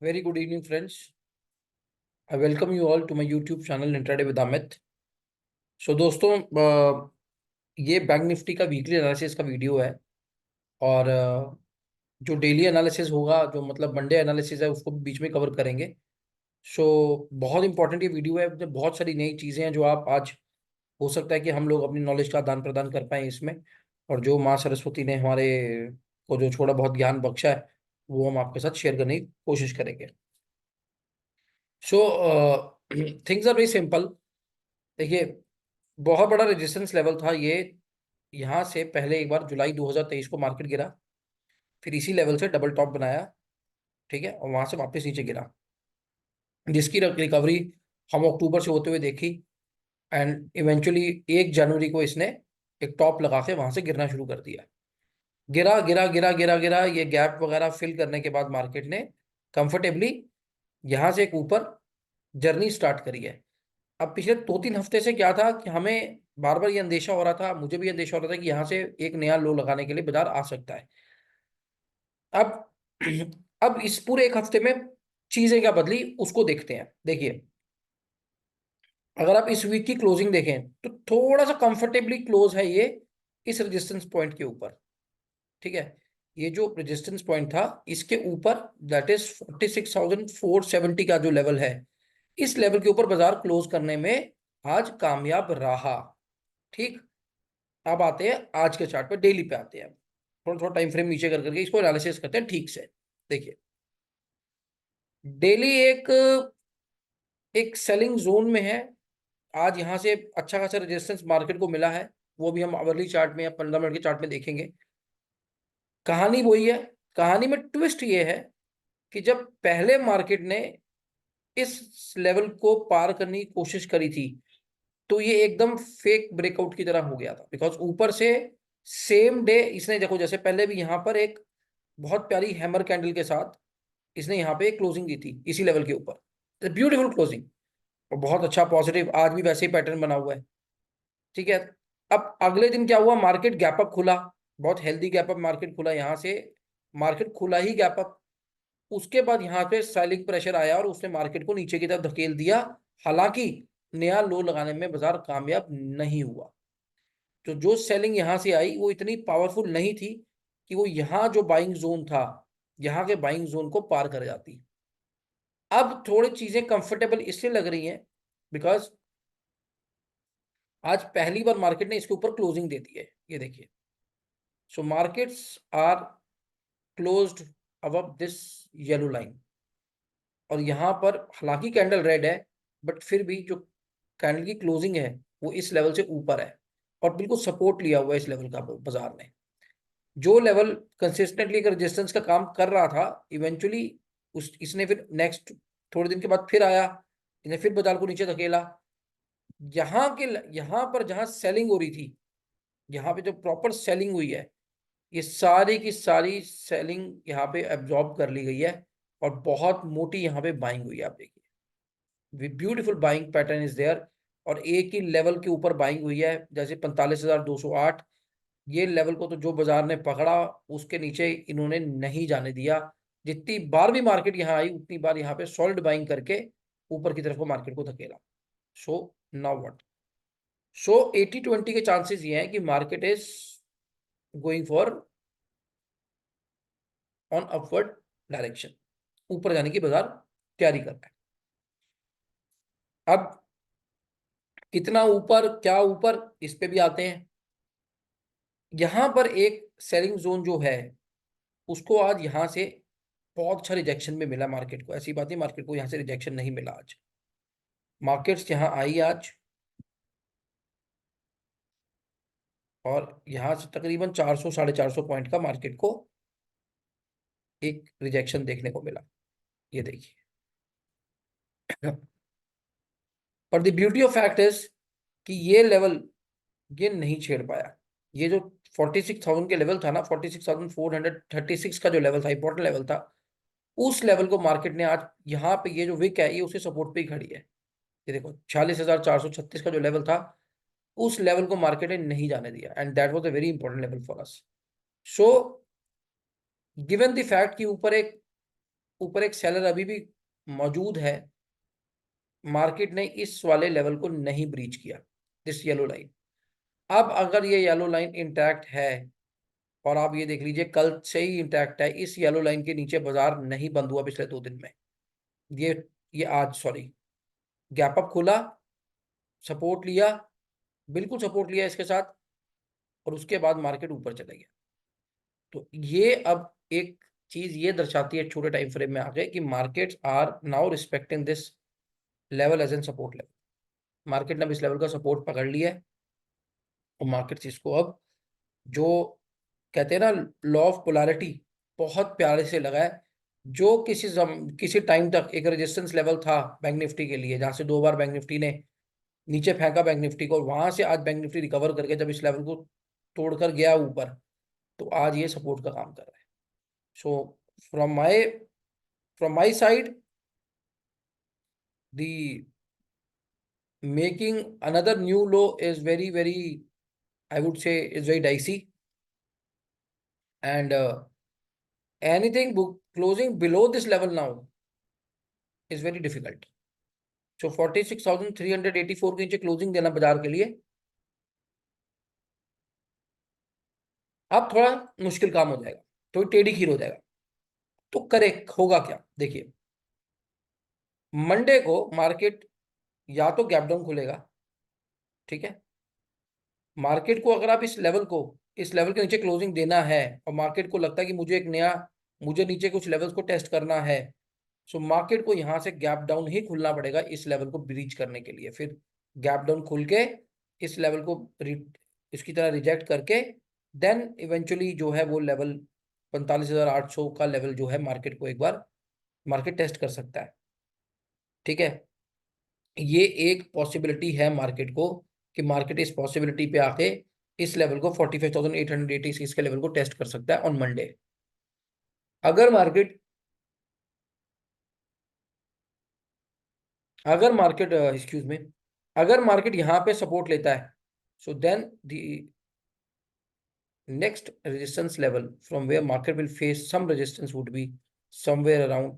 Very good evening, friends. I welcome you all to my YouTube channel Intraday with Amit. So दोस्तों, ये bank Nifty का weekly analysis का video है। और जो डेली एनालिसिस होगा, जो मतलब मंडे एनालिसिस है, उसको बीच में कवर करेंगे। सो बहुत इंपॉर्टेंट ये वीडियो है। इसमें बहुत सारी नई चीज़ें हैं जो आप आज हो सकता है कि हम लोग अपनी नॉलेज का आदान प्रदान कर पाएँ इसमें। और जो माँ सरस्वती ने हमारे को जो थोड़ा बहुत ज्ञान बख्शा है, वो हम आपके साथ शेयर करने की कोशिश करेंगे। So things are very simple. देखिए, बहुत बड़ा रेजिस्टेंस लेवल था ये। यहाँ से पहले एक बार जुलाई 2023 को मार्केट गिरा, फिर इसी लेवल से डबल टॉप बनाया, ठीक है, और वहां से वापस नीचे गिरा, जिसकी रिकवरी हम अक्टूबर से होते हुए देखी। एंड इवेंचुअली 1 जनवरी को इसने एक टॉप लगा के वहां से गिरना शुरू कर दिया। गिरा गिरा गिरा गिरा गिरा, ये गैप वगैरह फिल करने के बाद मार्केट ने कंफर्टेबली यहाँ से एक ऊपर जर्नी स्टार्ट करी है। अब पिछले 2-3 हफ्ते से क्या था कि हमें बार बार ये अंदेशा हो रहा था, मुझे भी अंदेशा हो रहा था कि यहाँ से एक नया लो लगाने के लिए बाजार आ सकता है। अब अब इस पूरे एक हफ्ते में चीजें क्या बदली उसको देखते हैं। देखिए, अगर आप इस वीक की क्लोजिंग देखें तो थोड़ा सा कंफर्टेबली क्लोज है ये इस रेजिस्टेंस पॉइंट के ऊपर, ठीक है। ये जो रेजिस्टेंस पॉइंट था इसके ऊपर, दैट इज 46,470 का जो लेवल है, इस लेवल के ऊपर बाजार क्लोज करने में आज कामयाब रहा। ठीक। अब आते हैं आज के चार्ट पे, डेली पे आते हैं। थोड़ा थोड़ा टाइम फ्रेम नीचे कर करके इसको एनालिसिस करते हैं ठीक से। देखिए, डेली एक एक सेलिंग जोन में है। आज यहां से अच्छा खासा रेजिस्टेंस मार्केट को मिला है, वो भी हम अवर्ली चार्ट में या 15 मिनट के चार्ट में देखेंगे। कहानी वही है। कहानी में ट्विस्ट ये है कि जब पहले मार्केट ने इस लेवल को पार करने की कोशिश करी थी, तो ये एकदम फेक ब्रेकआउट की तरह हो गया था। बिकॉज ऊपर से सेम डे इसने, देखो, जैसे पहले भी यहां पर एक बहुत प्यारी हैमर कैंडल के साथ इसने यहाँ पे क्लोजिंग दी थी इसी लेवल के ऊपर, ब्यूटीफुल क्लोजिंग, और बहुत अच्छा पॉजिटिव आज भी वैसे ही पैटर्न बना हुआ है, ठीक है। अब अगले दिन क्या हुआ, मार्केट गैप अप खुला, बहुत हेल्दी गैप अप मार्केट खुला यहाँ से। मार्केट खुला ही गैप अप, उसके बाद यहाँ पे सेलिंग प्रेशर आया और उसने मार्केट को नीचे की तरफ धकेल दिया। हालांकि नया लो लगाने में बाजार कामयाब नहीं हुआ। तो जो सेलिंग यहाँ से आई वो इतनी पावरफुल नहीं थी कि वो यहाँ जो बाइंग जोन था, यहाँ के बाइंग जोन को पार कर जाती। अब थोड़ी चीजें कंफर्टेबल इसलिए लग रही हैं बिकॉज आज पहली बार मार्केट ने इसके ऊपर क्लोजिंग दे दी है। ये देखिए, so markets are closed above this yellow line. और यहां पर हालांकि कैंडल रेड है, बट फिर भी जो कैंडल की क्लोजिंग है वो इस लेवल से ऊपर है, और बिल्कुल सपोर्ट लिया हुआ है इस लेवल का बाजार ने। जो लेवल कंसिस्टेंटली एक रेजिस्टेंस का काम कर रहा था, इवेंचुअली उस इसने फिर नेक्स्ट थोड़े दिन के बाद फिर आया, इसने फिर बाजार को नीचे धकेला। यहाँ के यहाँ पर जहां सेलिंग हो रही थी, यहाँ पे जो प्रॉपर सेलिंग हुई है, ये सारी की सारी सेलिंग यहाँ पे एब्जॉर्ब कर ली गई है, और बहुत मोटी यहाँ पे बाइंग हुई है। आप देखिए, beautiful buying pattern is there. और एक ही लेवल के ऊपर बाइंग हुई है, जैसे 45,208, ये लेवल को तो जो बाजार ने पकड़ा उसके नीचे इन्होंने नहीं जाने दिया। जितनी बार भी मार्केट यहाँ आई उतनी बार यहाँ पे सॉलिड बाइंग करके ऊपर की तरफ को मार्केट को धकेला। सो नाउ व्हाट, सो 80-20 के चांसेस ये हैं कि market is going for on upward direction, ऊपर जाने की बाजार तैयारी कर रहा है। अब कितना ऊपर, क्या ऊपर, इस पे भी आते हैं। यहां पर एक सेलिंग जोन जो है, उसको आज यहां से बहुत अच्छा रिजेक्शन में मिला मार्केट को। ऐसी बात नहीं मार्केट को यहां से रिजेक्शन नहीं मिला आज। मार्केट्स यहां आई आज, और यहां से तकरीबन 400-450 पॉइंट का मार्केट को एक रिजेक्शन देखने को मिला। ये देखिए, और the beauty of fact is कि ये लेवल ये नहीं छेड़ पाया। ये जो 46,000 के लेवल था ना, 46,436 का जो लेवल था, इंपॉर्टेंट लेवल था, उस लेवल को मार्केट ने आज यहाँ पे, ये जो विक है ये उसे सपोर्ट पे ही खड़ी है। ये देखो, 46,436 का जो लेवल था, उस लेवल को मार्केट ने नहीं जाने दिया, and that was a very important level for us. So given the fact कि ऊपर एक ऊपर एक सेलर अभी भी मौजूद है, मार्केट ने इस वाले लेवल को नहीं ब्रीच किया, दिस येलो लाइन। अब अगर ये येलो लाइन इंटैक्ट है, और आप ये देख लीजिए कल से ही इंटैक्ट है, इस येलो लाइन के नीचे बाजार नहीं बंद हुआ पिछले 2 दिन में। ये आज सॉरी गैप अप खुला, सपोर्ट लिया, बिल्कुल सपोर्ट लिया इसके साथ, और उसके बाद मार्केट ऊपर चला गया। तो ये अब एक चीज ये दर्शाती है छोटे टाइम फ्रेम में आके कि markets are now respecting this level as an support level. Market ने अब इस लेवल का सपोर्ट पकड़ लिया है, और मार्केट इसको अब, जो कहते हैं ना लॉ ऑफ पोलैरिटी, बहुत प्यारे से लगा है। जो किसी टाइम तक एक रेजिस्टेंस लेवल था बैंक निफ्टी के लिए, जहां से 2 बार बैंक निफ्टी ने नीचे फेंका बैंक निफ्टी को, और वहां से आज बैंक निफ्टी रिकवर करके जब इस लेवल को तोड़कर गया ऊपर, तो आज ये सपोर्ट का काम कर रहा है। So from my from my side, the making another new low is very, I would say, is very dicey, and anything closing below this level now is very difficult. So 46,384 के नीचे closing देना बाजार के लिए अब थोड़ा मुश्किल काम हो जाएगा, थोड़ी टेढ़ी खीर हो जाएगा। तो करे होगा क्या, देखिए मंडे को मार्केट या तो गैप डाउन खुलेगा, ठीक है। मार्केट को अगर आप इस लेवल के नीचे क्लोजिंग देना है, और मार्केट को लगता है कि मुझे नीचे कुछ लेवल्स को टेस्ट करना है, सो मार्केट को यहां से गैप डाउन ही खुलना पड़ेगा इस लेवल को ब्रीच करने के लिए। फिर गैप डाउन खुल के इस लेवल को इसकी तरह रिजेक्ट करके देन इवेंचुअली जो है वो लेवल 45,800 का लेवल जो है मार्केट को एक बार मार्केट टेस्ट कर सकता है, ठीक है। ये एक पॉसिबिलिटी है मार्केट को, कि मार्केट इस पॉसिबिलिटी पे आके इस लेवल को 45,886 के लेवल को टेस्ट कर सकता है ऑन मंडे। अगर मार्केट अगर मार्केट एक्सक्यूज में अगर मार्केट यहाँ पे सपोर्ट लेता है, so then the next resistance level from where market will face some resistance would be somewhere around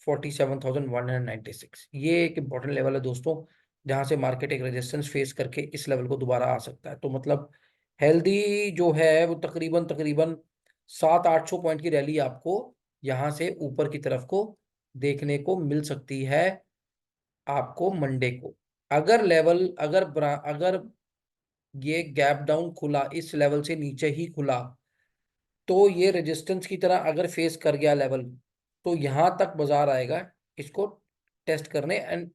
47,196। ये एक इंपॉर्टेंट लेवल है दोस्तों, जहां से मार्केट एक रेजिस्टेंस फेस करके इस लेवल को दोबारा आ सकता है। तो मतलब हेल्दी जो है वो तकरीबन तकरीबन 700-800 पॉइंट की रैली आपको यहां से ऊपर की तरफ को देखने को मिल सकती है आपको मंडे को। अगर ये गैप डाउन खुला, इस लेवल से नीचे ही खुला, तो ये रेजिस्टेंस की तरह अगर फेस कर गया लेवल, तो यहां तक बाजार आएगा इसको टेस्ट करने, एंड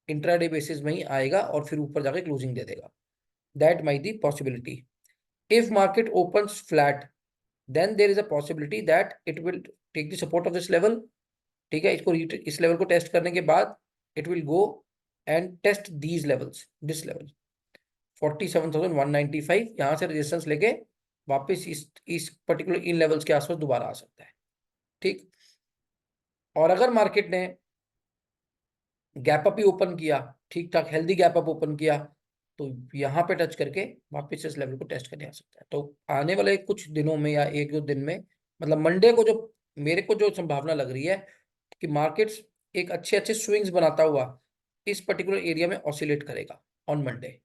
इंट्राडे बेसिस में ही आएगा और फिर ऊपर जाके क्लोजिंग दे देगा। That might be possibility. If market opens flat, then there is a possibility that it will take the support of this level, ठीक है। इस लेवल को टेस्ट करने के बाद it will go and test these levels, this level 47,195, यहां से resistance लेके वापस इस पर्टिकुलर इन लेवल्स के आसपास दोबारा आ सकता है, ठीक। और अगर मार्केट ने गैप अप ही ओपन किया, ठीक ठाक हेल्दी गैप अप ओपन किया, तो यहाँ पे टच करके वापस इस लेवल को टेस्ट करने आ सकता है। तो आने वाले कुछ दिनों में या 1-2 दिन में, मतलब मंडे को जो मेरे को जो संभावना लग रही है कि मार्केट्स एक अच्छे अच्छे स्विंग्स बनाता हुआ इस पर्टिकुलर एरिया में ऑसिलेट करेगा on Monday,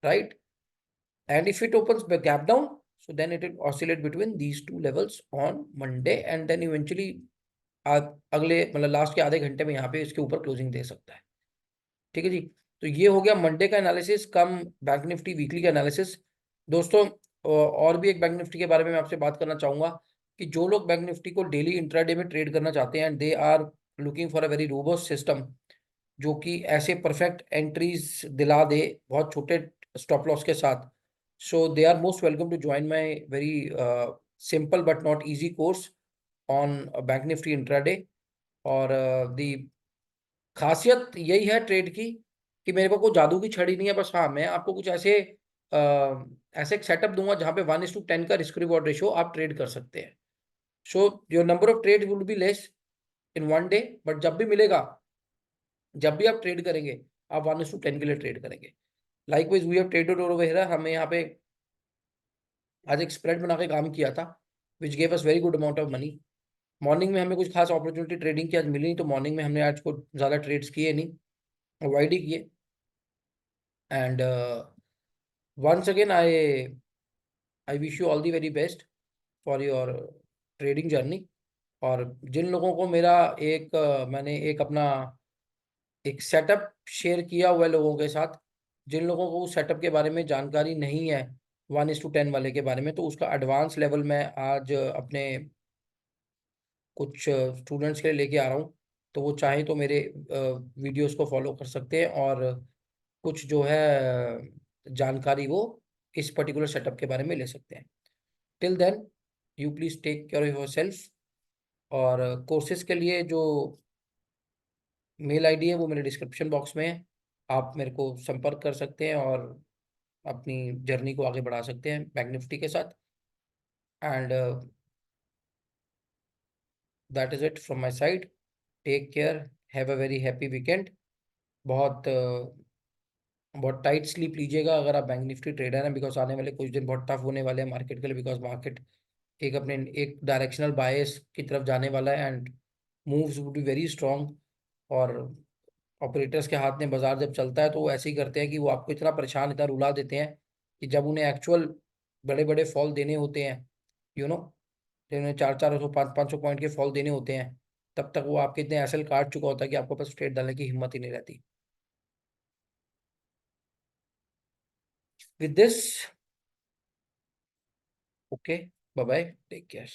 right. And if it opens the gap down, so then it will oscillate between these two levels on Monday, and then eventually आप अगले मतलब लास्ट के आधे घंटे में यहाँ पे इसके ऊपर क्लोजिंग दे सकता है, ठीक है जी। तो ये हो गया मंडे का एनालिसिस कम बैंक निफ्टी वीकली का एनालिसिस। दोस्तों और भी एक बैंक निफ्टी के बारे में मैं आपसे बात करना चाहूंगा कि जो लोग बैंक निफ्टी को डेली इंट्राडे में ट्रेड करना चाहते हैं, and they are looking for a very robust system जो कि ऐसे परफेक्ट एंट्रीज दिला दे बहुत छोटे स्टॉप लॉस के साथ, so they are most welcome to join my very simple but not easy course on bank Nifty intraday. और the खासियत यही है ट्रेड की कि मेरे को कोई जादू की छड़ी नहीं है, बस हाँ मैं आपको कुछ ऐसे एक सेटअप दूंगा जहां पे 1:10 का रिस्क रिवॉर्ड रेशियो आप ट्रेड कर सकते हैं। So your number of trade will be less in 1 day, but जब भी आप ट्रेड करेंगे आप 1:10 के लिए ट्रेड करेंगे। Likewise we have traded over here, हमें यहाँ पे आज एक स्प्रेड बना के काम किया था which gave us very good amount of money. Morning में हमें कुछ खास अपॉर्चुनिटी ट्रेडिंग की आज मिली नहीं, तो मॉर्निंग में हमने आज को ज़्यादा ट्रेड्स किए नहीं, अवॉइड ही किए। And once again I wish you all the very best for your trading journey. और जिन लोगों को मेरा मैंने एक अपना एक सेटअप शेयर किया हुआ है लोगों के साथ, जिन लोगों को उस सेटअप के बारे में जानकारी नहीं है, 1:10 वाले के बारे में, तो उसका एडवांस लेवल मैं आज अपने कुछ स्टूडेंट्स के लिए लेके आ रहा हूँ। तो वो चाहे तो मेरे वीडियोस को फॉलो कर सकते हैं, और कुछ जो है जानकारी वो इस पर्टिकुलर सेटअप के बारे में ले सकते हैं। Till then, you please take care of yourself. और कोर्सेज के लिए जो मेल आईडी है वो मेरे डिस्क्रिप्शन बॉक्स में है, आप मेरे को संपर्क कर सकते हैं और अपनी जर्नी को आगे बढ़ा सकते हैं बैंक निफ्टी के साथ। And that is it from my side. Take care, have a very happy weekend. बहुत बहुत टाइट स्लीप लीजिएगा अगर आप बैंक निफ्टी ट्रेडर हैं, बिकॉज आने वाले कुछ दिन बहुत टफ होने वाले हैं मार्केट के लिए, बिकॉज मार्केट एक डायरेक्शनल बायस की तरफ जाने वाला है, and moves would be very strong. और ऑपरेटर्स के हाथ में बाजार जब चलता है तो वो ऐसे ही करते हैं कि वो आपको इतना परेशान, इतना रुला देते हैं कि जब उन्हें एक्चुअल बड़े बड़े फॉल देने होते हैं, यू नो, जब उन्हें 400 400 500 पॉइंट के फॉल देने होते हैं, तब तक वो आपके इतने एसएल काट चुका होता है कि आपको पास ट्रेड डालने की हिम्मत ही नहीं रहती। With this, okay, bye bye, take care.